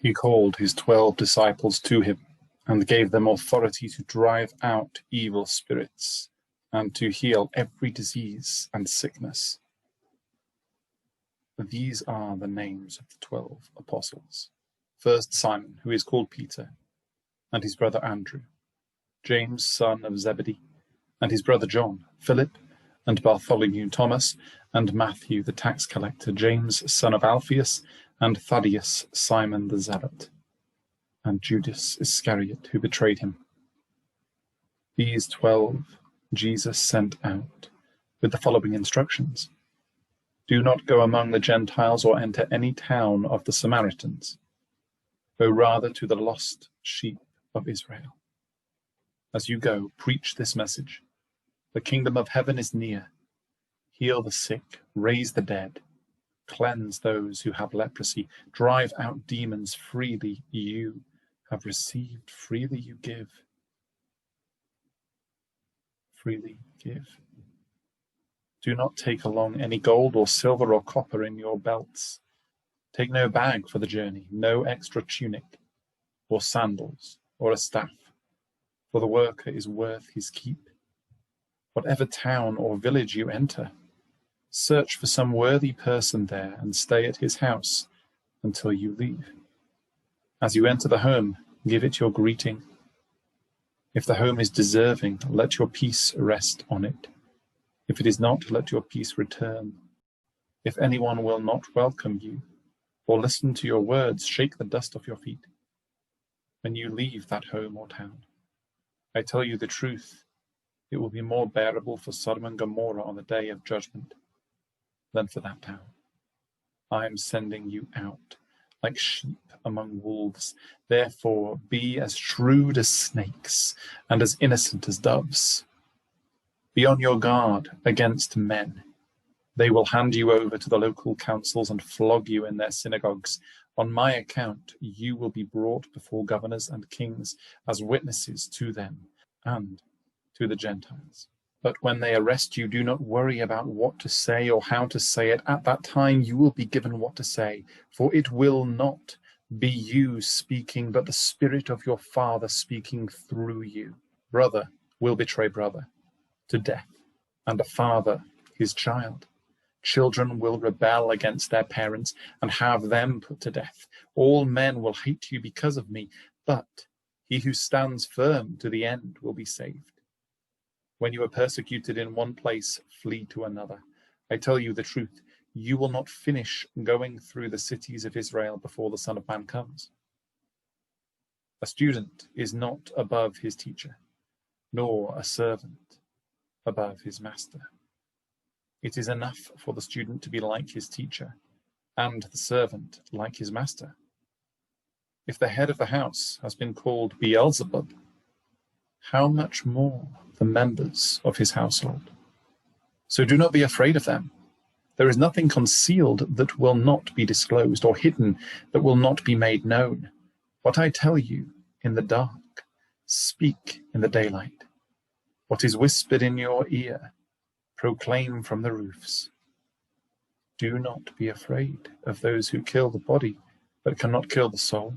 He called his 12 disciples to him and gave them authority to drive out evil spirits and to heal every disease and sickness. These are the names of the 12 apostles. First Simon, who is called Peter, and his brother Andrew, James, son of Zebedee, and his brother John, Philip, and Bartholomew, Thomas, and Matthew the tax collector, James, son of Alphaeus, and Thaddeus, Simon the Zealot, and Judas Iscariot, who betrayed him. These 12 Jesus sent out with the following instructions. Do not go among the Gentiles or enter any town of the Samaritans. Go rather to the lost sheep of Israel. As you go, preach this message. The kingdom of heaven is near. Heal the sick, raise the dead, cleanse those who have leprosy, drive out demons. Freely you have received, freely you give. Freely give. Do not take along any gold or silver or copper in your belts. Take no bag for the journey, no extra tunic, or sandals, or a staff, for the worker is worth his keep. Whatever town or village you enter, search for some worthy person there and stay at his house until you leave. As you enter the home, give it your greeting. If the home is deserving, let your peace rest on it. If it is not, let your peace return. If anyone will not welcome you or listen to your words, shake the dust off your feet when you leave that home or town. I tell you the truth, it will be more bearable for Sodom and Gomorrah on the day of judgment than for that town. I am sending you out like sheep among wolves. Therefore, be as shrewd as snakes and as innocent as doves. Be on your guard against men. They will hand you over to the local councils and flog you in their synagogues. On my account, you will be brought before governors and kings as witnesses to them and to the Gentiles. But when they arrest you, do not worry about what to say or how to say it. At that time, you will be given what to say, for it will not be you speaking, but the Spirit of your Father speaking through you. Brother will betray brother to death, and a father his child. Children will rebel against their parents and have them put to death. All men will hate you because of me, but he who stands firm to the end will be saved. When you are persecuted in one place, flee to another. I tell you the truth, you will not finish going through the cities of Israel before the Son of Man comes. A student is not above his teacher, nor a servant above his master. It is enough for the student to be like his teacher, and the servant like his master. If the head of the house has been called Beelzebub, how much more the members of his household? So do not be afraid of them. There is nothing concealed that will not be disclosed, or hidden that will not be made known. What I tell you in the dark, speak in the daylight. What is whispered in your ear, proclaim from the roofs. Do not be afraid of those who kill the body, but cannot kill the soul.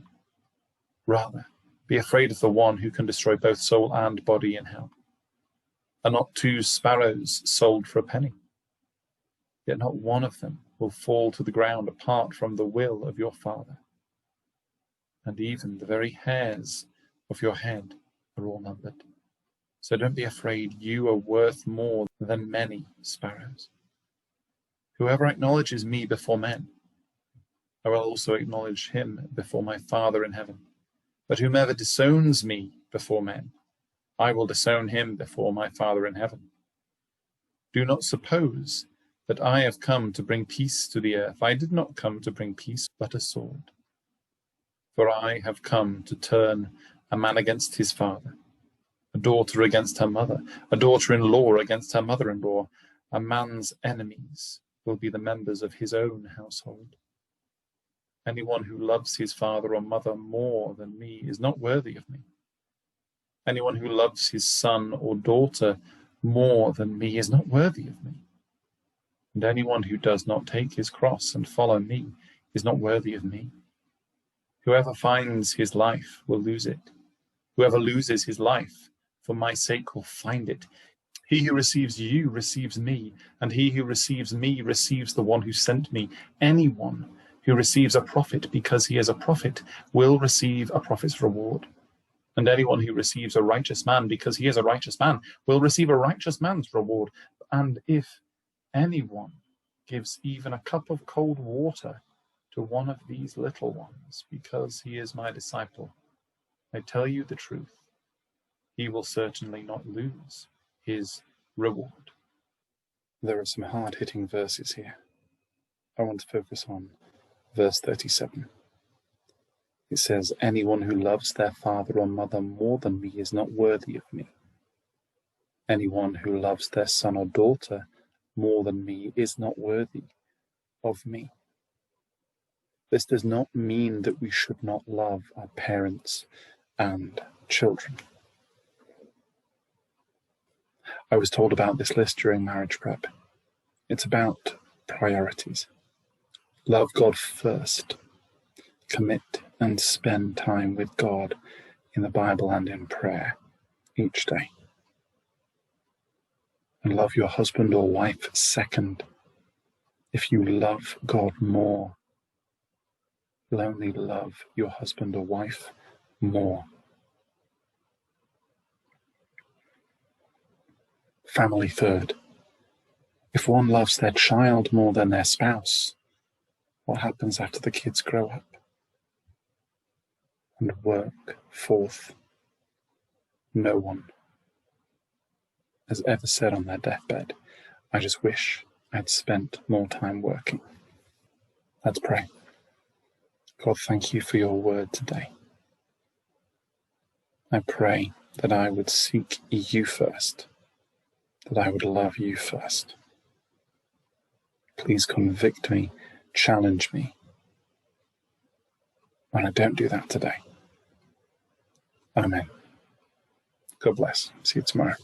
Rather, be afraid of the one who can destroy both soul and body in hell. Are not 2 sparrows sold for a penny? Yet not one of them will fall to the ground apart from the will of your Father. And even the very hairs of your head are all numbered. So don't be afraid, you are worth more than many sparrows. Whoever acknowledges me before men, I will also acknowledge him before my Father in heaven. But whomever disowns me before men, I will disown him before my Father in heaven. Do not suppose that I have come to bring peace to the earth. I did not come to bring peace, but a sword. For I have come to turn a man against his father, a daughter against her mother, a daughter-in-law against her mother-in-law. A man's enemies will be the members of his own household. Anyone who loves his father or mother more than me is not worthy of me. Anyone who loves his son or daughter more than me is not worthy of me. And anyone who does not take his cross and follow me is not worthy of me. Whoever finds his life will lose it. Whoever loses his life for my sake will find it. He who receives you receives me, and he who receives me receives the one who sent me. Anyone who receives a prophet because he is a prophet will receive a prophet's reward. And anyone who receives a righteous man because he is a righteous man will receive a righteous man's reward. And if anyone gives even a cup of cold water to one of these little ones because he is my disciple, I tell you the truth, he will certainly not lose his reward. There are some hard-hitting verses here. I want to focus on verse 37. It says, anyone who loves their father or mother more than me is not worthy of me. Anyone who loves their son or daughter more than me is not worthy of me. This does not mean that we should not love our parents and children. I was told about this list during marriage prep. It's about priorities. Love God first. Commit and spend time with God in the Bible and in prayer each day. And love your husband or wife second. If you love God more, you'll only love your husband or wife more. Family third. If one loves their child more than their spouse, what happens after the kids grow up? And work fourth. No one has ever said on their deathbed, I just wish I'd spent more time working. Let's pray. God, thank you for your word today. I pray that I would seek you first, that I would love you first. Please convict me, challenge me when I don't do that today. Amen. God bless. See you tomorrow.